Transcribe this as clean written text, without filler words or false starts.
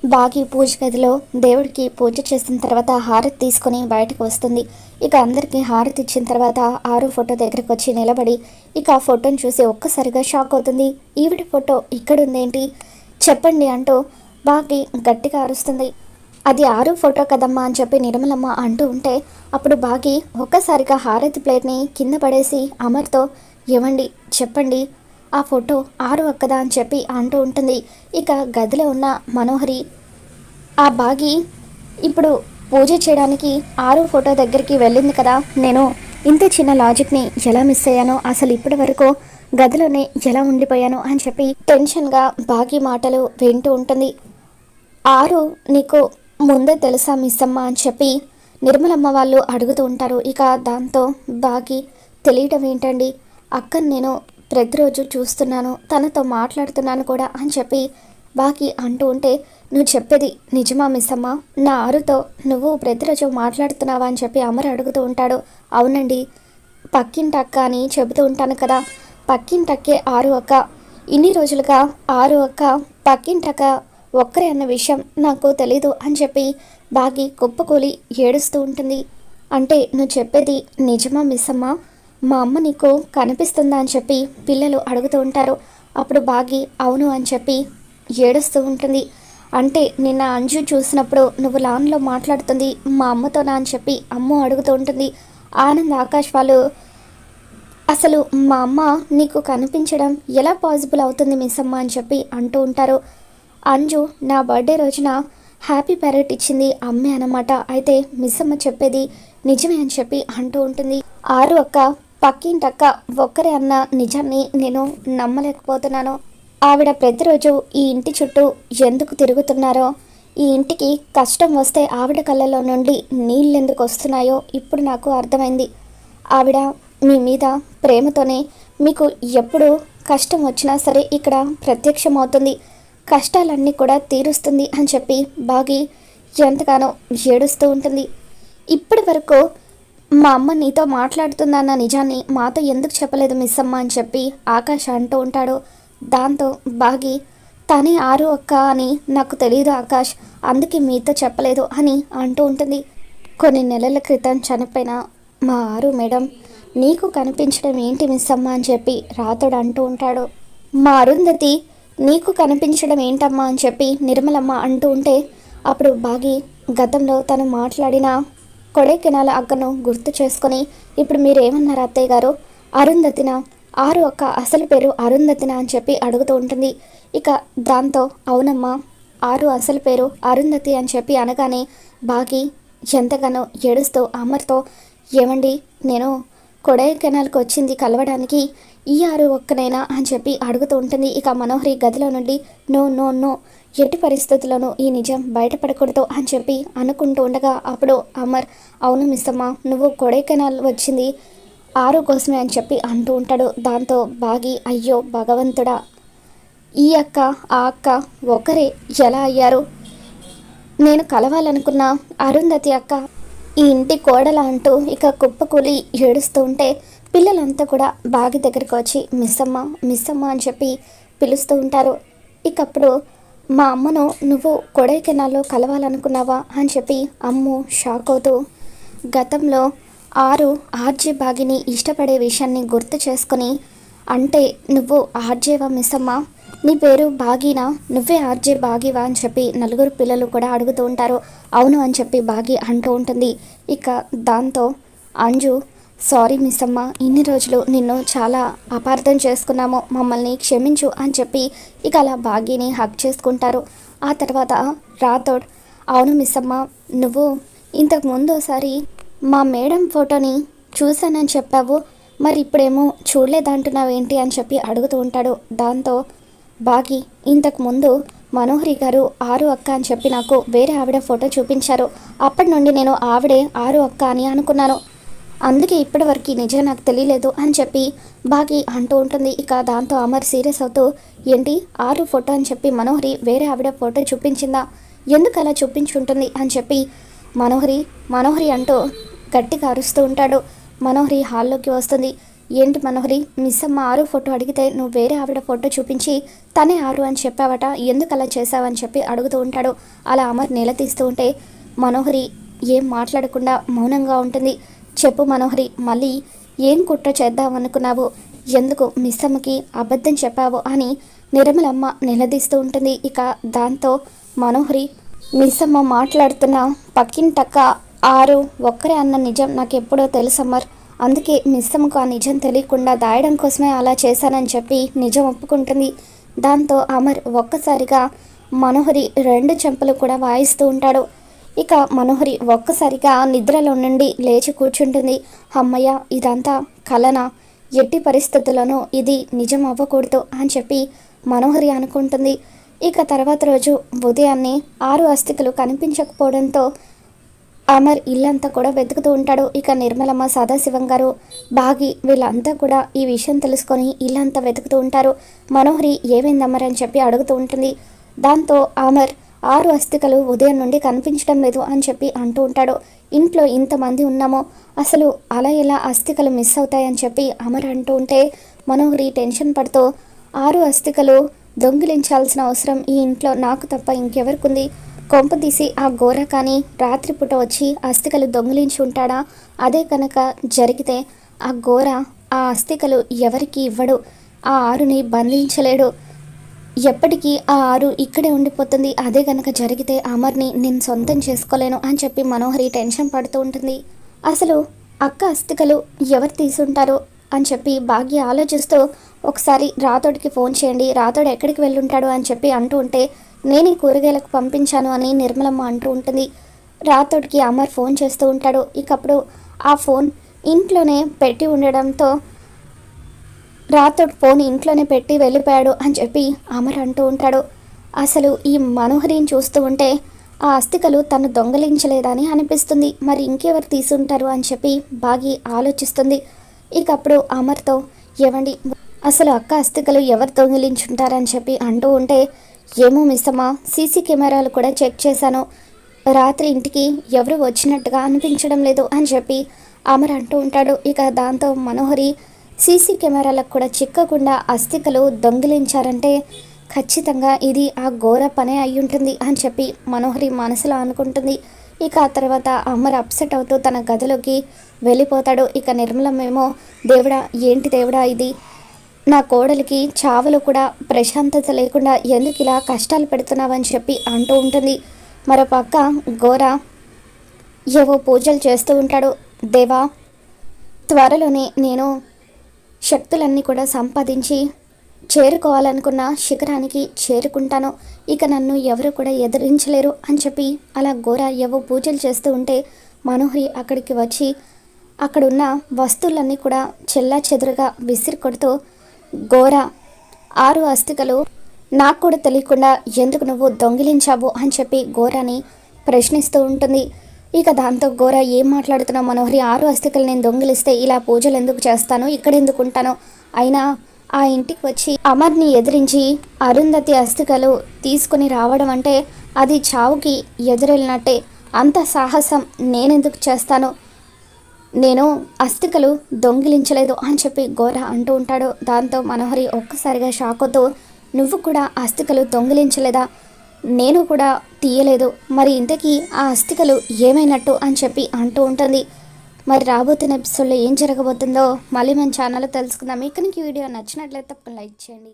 బాగి పూజ గదిలో దేవుడికి పూజ చేసిన తర్వాత హారతి తీసుకొని బయటకు వస్తుంది. ఇక అందరికీ హారతి ఇచ్చిన తర్వాత ఆరు ఫోటో దగ్గరకు వచ్చి నిలబడి ఇక ఆ ఫోటోని చూసి ఒక్కసారిగా షాక్ అవుతుంది. ఈవిడ ఫోటో ఇక్కడ ఉందేంటి చెప్పండి అంటూ బాగి గట్టిగా అరుస్తుంది. అది ఆరు ఫోటో కదమ్మా అని చెప్పి నిర్మలమ్మ అంటూ ఉంటే అప్పుడు బాగి ఒక్కసారిగా హారతి ప్లేట్ని కింద పడేసి అమర్తో ఏమండి చెప్పండి ఆ ఫోటో ఆరు అక్కదా అని చెప్పి అంటూ ఉంటుంది. ఇక గదిలో ఉన్న మనోహరి ఆ బాగి ఇప్పుడు పూజ చేయడానికి ఆరు ఫోటో దగ్గరికి వెళ్ళింది కదా, నేను ఇంత చిన్న లాజిక్ని ఎలా మిస్ అయ్యానో, అసలు ఇప్పటి వరకు గదిలోనే ఎలా ఉండిపోయాను అని చెప్పి టెన్షన్గా బాగి మాటలు వింటూ ఉంటుంది. ఆరు నీకు ముందే తెలుసా మిస్ అమ్మ అని చెప్పి నిర్మలమ్మ వాళ్ళు అడుగుతూ ఉంటారు. ఇక దాంతో బాగి తెలియడం ఏంటండి, అక్కని నేను ప్రతిరోజు చూస్తున్నాను, తనతో మాట్లాడుతున్నాను కూడా అని చెప్పి బాకి అంటూ ఉంటే నువ్వు చెప్పేది నిజమా మిస్ అమ్మ, నా ఆరుతో నువ్వు ప్రతిరోజు మాట్లాడుతున్నావా అని చెప్పి అమర్ అడుగుతూ ఉంటాడు. అవునండి, పక్కింటక్క అని చెబుతూ ఉంటాను కదా, పక్కింటక్కే ఆరు అక్క, ఇన్ని రోజులుగా ఆరు అక్క పక్కింటక్క ఒక్కరే అన్న విషయం నాకు తెలీదు అని చెప్పి బాగి కుప్పకూలి ఏడుస్తూ ఉంటుంది. అంటే నువ్వు చెప్పేది నిజమా మిస్ అమ్మ, మా అమ్మ నీకు కనిపిస్తుందా అని చెప్పి పిల్లలు అడుగుతూ ఉంటారు. అప్పుడు బాగి అవును అని చెప్పి ఏడుస్తూ ఉంటుంది. అంటే నిన్న అంజు చూసినప్పుడు నువ్వు లాన్లో మాట్లాడుతుంది మా అమ్మతోనా అని చెప్పి అమ్మ అడుగుతూ ఉంటుంది. ఆనంద్ ఆకాష్ వాళ్ళు అసలు మా అమ్మ నీకు కనిపించడం ఎలా పాసిబుల్ అవుతుంది మిస్ అమ్మ అని చెప్పి అంటూ ఉంటారు. అంజు నా బర్త్డే రోజున హ్యాపీ ప్యారెట్ ఇచ్చింది అమ్మే అన్నమాట, అయితే మిస్ అమ్మ చెప్పేది నిజమే అని చెప్పి అంటూ ఉంటుంది. ఆరు అక్క పక్కింటక్క ఒక్కరే అన్న నిజాన్ని నేను నమ్మలేకపోతున్నాను. ఆవిడ ప్రతిరోజు ఈ ఇంటి చుట్టూ ఎందుకు తిరుగుతున్నారో, ఈ ఇంటికి కష్టం వస్తే ఆవిడ కళ్ళలో నుండి నీళ్ళెందుకు వస్తున్నాయో ఇప్పుడు నాకు అర్థమైంది. ఆవిడ మీ మీద ప్రేమతోనే మీకు ఎప్పుడు కష్టం వచ్చినా సరే ఇక్కడ ప్రత్యక్షమవుతుంది, కష్టాలన్నీ కూడా తీరుస్తుంది అని చెప్పి బాగి ఎంతగానో ఏడుస్తూ ఉంటుంది. ఇప్పటి వరకు మా అమ్మ నీతో మాట్లాడుతుందన్న నిజాన్ని మాతో ఎందుకు చెప్పలేదు మిస్ అమ్మ అని చెప్పి ఆకాష్ అంటూ ఉంటాడు. దాంతో బాగి తనే ఆరు అక్క అని నాకు తెలియదు ఆకాష్, అందుకే మీతో చెప్పలేదు అని అంటూ ఉంటుంది. కొన్ని నెలల క్రితం చనిపోయిన మా ఆరు మేడం నీకు కనిపించడం ఏంటి మిస్ అమ్మ అని చెప్పి రాతోడు అంటూ ఉంటాడు. మా అరుంధతి నీకు కనిపించడం ఏంటమ్మా అని చెప్పి నిర్మలమ్మ అంటూ ఉంటే అప్పుడు బాగి గతంలో తను మాట్లాడిన కొడైకెనాల్ అక్కను గుర్తు చేసుకొని ఇప్పుడు మీరేమన్నారు అత్తయ్య గారు, అరుంధతిన ఆరు అక్క అసలు పేరు అరుంధతిన అని చెప్పి అడుగుతూ ఉంటుంది. ఇక దాంతో అవునమ్మా ఆరు అసలు పేరు అరుంధతి అని చెప్పి అనగానే బాగి ఎంతగానో ఏడుస్తూ అమర్తో ఏమండి నేను కొడైకెనాల్కి వచ్చింది కలవడానికి, ఈ ఆరు ఒక్కనైనా అని చెప్పి అడుగుతూ ఉంటుంది. ఇక మనోహరి గదిలో నుండి నో నో నో ఎట్టి పరిస్థితుల్లోనూ ఈ నిజం బయటపడకూడదు అని చెప్పి అనుకుంటూ ఉండగా అప్పుడు అమర్ అవును మిస్ అమ్మ నువ్వు కొడైకెనాల్ వచ్చింది ఆరు కోసమే అని చెప్పి అంటూ ఉంటాడు. దాంతో బాగి అయ్యో భగవంతుడా, ఈ అక్క ఆ అక్క ఒకరే ఎలా అయ్యారు, నేను కలవాలనుకున్న అరుంధతి అక్క ఈ ఇంటి కోడల అంటూ ఇక కుప్పకూలి ఏడుస్తూ ఉంటే పిల్లలంతా కూడా బాగి దగ్గరికి వచ్చి మిస్ అమ్మ అని చెప్పి పిలుస్తూ ఉంటారు. ఇకప్పుడు మా అమ్మను నువ్వు కొడైకెనాల్లో కలవాలనుకున్నావా అని చెప్పి అమ్ము షాక్ అవుతూ గతంలో ఆరు ఆర్జే బాగిని ఇష్టపడే విషయాన్ని గుర్తు చేసుకొని అంటే నువ్వు ఆర్జేవా మిస్ అమ్మ, నీ పేరు బాగీనా, నువ్వే ఆర్జే బాగీవా అని చెప్పి నలుగురు పిల్లలు కూడా అడుగుతూ ఉంటారు. అవును అని చెప్పి బాగి అంటూ ఉంటుంది. ఇక దాంతో అంజు సారీ మిస్ అమ్మ, ఇన్ని రోజులు నిన్ను చాలా అపార్థం చేసుకున్నాము, మమ్మల్ని క్షమించు అని చెప్పి ఇక అలా బాగీని హక్ చేసుకుంటారు. ఆ తర్వాత రాథోడ్ అవును మిస్ అమ్మ నువ్వు ఇంతకు ముందు ఒకసారి మా మేడం ఫోటోని చూశానని చెప్పావు, మరి ఇప్పుడేమో చూడలేదంటున్నావు ఏంటి అని చెప్పి అడుగుతూ ఉంటాడు. దాంతో బాగి ఇంతకు ముందు మనోహరి గారు ఆరు అక్క అని చెప్పి నాకు వేరే ఆవిడ ఫోటో చూపించారు, అప్పటి నుండి నేను ఆవిడే ఆరు అక్క అని అనుకున్నాను, అందుకే ఇప్పటి వరకు నిజం నాకు తెలియలేదు అని చెప్పి బాగి అంటూ ఉంటుంది. ఇక దాంతో అమర్ సీరియస్ అవుతూ ఏంటి ఆరు ఫోటో అని చెప్పి మనోహరి వేరే ఆవిడ ఫోటో చూపించిందా, ఎందుకు అలా చూపించుంటుంది అని చెప్పి మనోహరి అంటూ గట్టిగా అరుస్తూ ఉంటాడు. మనోహరి హాల్లోకి వస్తుంది. ఏంటి మనోహరి, మిస్ అమ్మ ఆరు ఫోటో అడిగితే నువ్వు వేరే ఆవిడ ఫోటో చూపించి తనే ఆరు అని చెప్పావట, ఎందుకు అలా చేసావని చెప్పి అడుగుతూ ఉంటాడు. అలా అమర్ నిలదీస్తూ ఉంటే మనోహరి ఏం మాట్లాడకుండా మౌనంగా ఉంటుంది. చెప్పు మనోహరి, మళ్ళీ ఏం కుట్ర చేద్దామనుకున్నావు, ఎందుకు మిస్ అమ్మకి అబద్ధం చెప్పావు అని నిర్మలమ్మ నిలదీస్తూ ఉంటుంది. ఇక దాంతో మనోహరి, మిస్ అమ్మ మాట్లాడుతున్న పక్కింటక్క ఆరు ఒక్కరే అన్న నిజం నాకు ఎప్పుడో తెలుసమ్మర్, అందుకే మిస్ అమ్మకు ఆ నిజం తెలియకుండా దాయడం కోసమే అలా చేశానని చెప్పి నిజం ఒప్పుకుంటుంది. దాంతో అమర్ ఒక్కసారిగా మనోహరి రెండు చెంపలు కూడా వాయిస్తూ ఉంటాడు. ఇక మనోహరి ఒక్కసారిగా నిద్రలో నుండి లేచి కూర్చుంటుంది. అమ్మయ్య, ఇదంతా కలనా, ఎట్టి పరిస్థితుల్లోనూ ఇది నిజం అవ్వకూడదు అని చెప్పి మనోహరి అనుకుంటుంది. ఇక తర్వాత రోజు ఉదయాన్నే ఆరు అస్థికలు కనిపించకపోవడంతో అమర్ ఇల్లంతా కూడా వెతుకుతూ ఉంటాడు. ఇక నిర్మలమ్మ, సదాశివం గారు, బాగి వీళ్ళంతా కూడా ఈ విషయం తెలుసుకొని ఇల్లంతా వెతుకుతూ ఉంటారు. మనోహరి ఏమైంది అమర్ అని చెప్పి అడుగుతూ ఉంటుంది. దాంతో అమర్ ఆరు అస్థికలు ఉదయం నుండి కనిపించడం లేదు అని చెప్పి అంటూ ఉంటాడు. ఇంట్లో ఇంతమంది ఉన్నామో అసలు అలా ఎలా అస్థికలు మిస్ అవుతాయని చెప్పి అమర్ అంటూ ఉంటే మనోహరి టెన్షన్ పడుతూ, ఆరు అస్థికలు దొంగిలించాల్సిన అవసరం ఈ ఇంట్లో నాకు తప్ప ఇంకెవరికి ఉంది, కొంపదీసి ఆ ఘోర కానీ రాత్రిపూట వచ్చి అస్థికలు దొంగిలించి ఉంటాడా, అదే కనుక జరిగితే ఆ ఘోర ఆ అస్థికలు ఎవరికి ఇవ్వడు, ఆ ఆరుని బంధించలేడు, ఎప్పటికీ ఆ ఆరు ఇక్కడే ఉండిపోతుంది, అదే కనుక జరిగితే అమర్ని నేను సొంతం చేసుకోలేను అని చెప్పి మనోహరి టెన్షన్ పడుతూ ఉంటుంది. అసలు అక్క అస్థికలు ఎవరు తీసుంటారో అని చెప్పి భాగ్య ఆలోచిస్తూ ఒకసారి రాతోడికి ఫోన్ చేయండి, రాతోడు ఎక్కడికి వెళ్ళుంటాడు అని చెప్పి అంటూ ఉంటే నేను ఈ కూరగాయలకు పంపించాను అని నిర్మలమ్మ అంటూ ఉంటుంది. రాతోడికి అమర్ ఫోన్ చేస్తూ ఉంటాడు. ఇకప్పుడు ఆ ఫోన్ ఇంట్లోనే పెట్టి ఉండడంతో రాతోడు ఫోన్ ఇంట్లోనే పెట్టి వెళ్ళిపోయాడు అని చెప్పి అమర్ అంటూ ఉంటాడు. అసలు ఈ మనోహరిని చూస్తూ ఉంటే ఆ అస్థికలు తను దొంగలించలేదని అనిపిస్తుంది, మరి ఇంకెవరు తీసుంటారు అని చెప్పి బాగి ఆలోచిస్తుంది. ఇకప్పుడు అమర్తో, ఏమండి అసలు అక్క అస్థికలు ఎవరు దొంగిలించుంటారని చెప్పి అంటూ ఉంటే, ఏమో మిస్ అమ్మ, సీసీ కెమెరాలు కూడా చెక్ చేశాను, రాత్రి ఇంటికి ఎవరు వచ్చినట్టుగా అనిపించడం లేదు అని చెప్పి అమర్ అంటూ ఉంటాడు. ఇక దాంతో మనోహరి సీసీ కెమెరాలకు కూడా చిక్కకుండా అస్థికలు దొంగిలించారంటే ఖచ్చితంగా ఇది ఆ ఘోర పనే అయ్యుంటుంది అని చెప్పి మనోహరి మనసులో అనుకుంటుంది. ఇక ఆ తర్వాత అమర్ అప్సెట్ అవుతూ తన గదిలోకి వెళ్ళిపోతాడు. ఇక నిర్మలమేమో, దేవుడా ఏంటి దేవుడా ఇది, నా కోడలికి చావులో కూడా ప్రశాంతత లేకుండా ఎందుకు ఇలా కష్టాలు పెడుతున్నావని చెప్పి అంటూ ఉంటుంది. మరోపక్క ఘోర ఏవో పూజలు చేస్తూ ఉంటాడు. దేవా, త్వరలోనే నేను శక్తులన్నీ కూడా సంపాదించి చేరుకోవాలనుకున్న శిఖరానికి చేరుకుంటాను, ఇక నన్ను ఎవరు కూడా ఎదిరించలేరు అని చెప్పి అలా ఘోర ఏవో పూజలు చేస్తూ ఉంటే మనోహరి అక్కడికి వచ్చి అక్కడున్న వస్తువులన్నీ కూడా చెల్లా చెదురుగా విసిరి కొడుతూ, ఘోర ఆరు అస్థికలు నాకు కూడా తెలియకుండా ఎందుకు నువ్వు దొంగిలించావు అని చెప్పి ఘోరాని ప్రశ్నిస్తూ ఉంటుంది. ఇక దాంతో ఘోర, ఏం మాట్లాడుతున్నావు మనోహరి, ఆరు అస్థికలు నేను దొంగిలిస్తే ఇలా పూజలు ఎందుకు చేస్తాను, ఇక్కడ ఎందుకు ఉంటాను, అయినా ఆ ఇంటికి వచ్చి అమర్ని ఎదిరించి అరుంధతి అస్థికలు తీసుకుని రావడం అంటే అది చావుకి ఎదురెళ్ళినట్టే, అంత సాహసం నేనెందుకు చేస్తాను, నేను అస్థికలు దొంగిలించలేదు అని చెప్పి ఘోర అంటూ ఉంటాడు. దాంతో మనోహరి ఒక్కసారిగా షాక్ అవుతూ, నువ్వు కూడా అస్థికలు దొంగిలించలేదా, నేను కూడా తీయలేదు, మరి ఇంతకీ ఆ అస్థికలు ఏమైనట్టు అని చెప్పి అంటూ ఉంటుంది. మరి రాబోతున్న ఎపిసోడ్లో ఏం జరగబోతుందో మళ్ళీ మన ఛానల్లో తెలుసుకుందాం. మీకు ఈ వీడియో నచ్చినట్లయితే లైక్ చేయండి.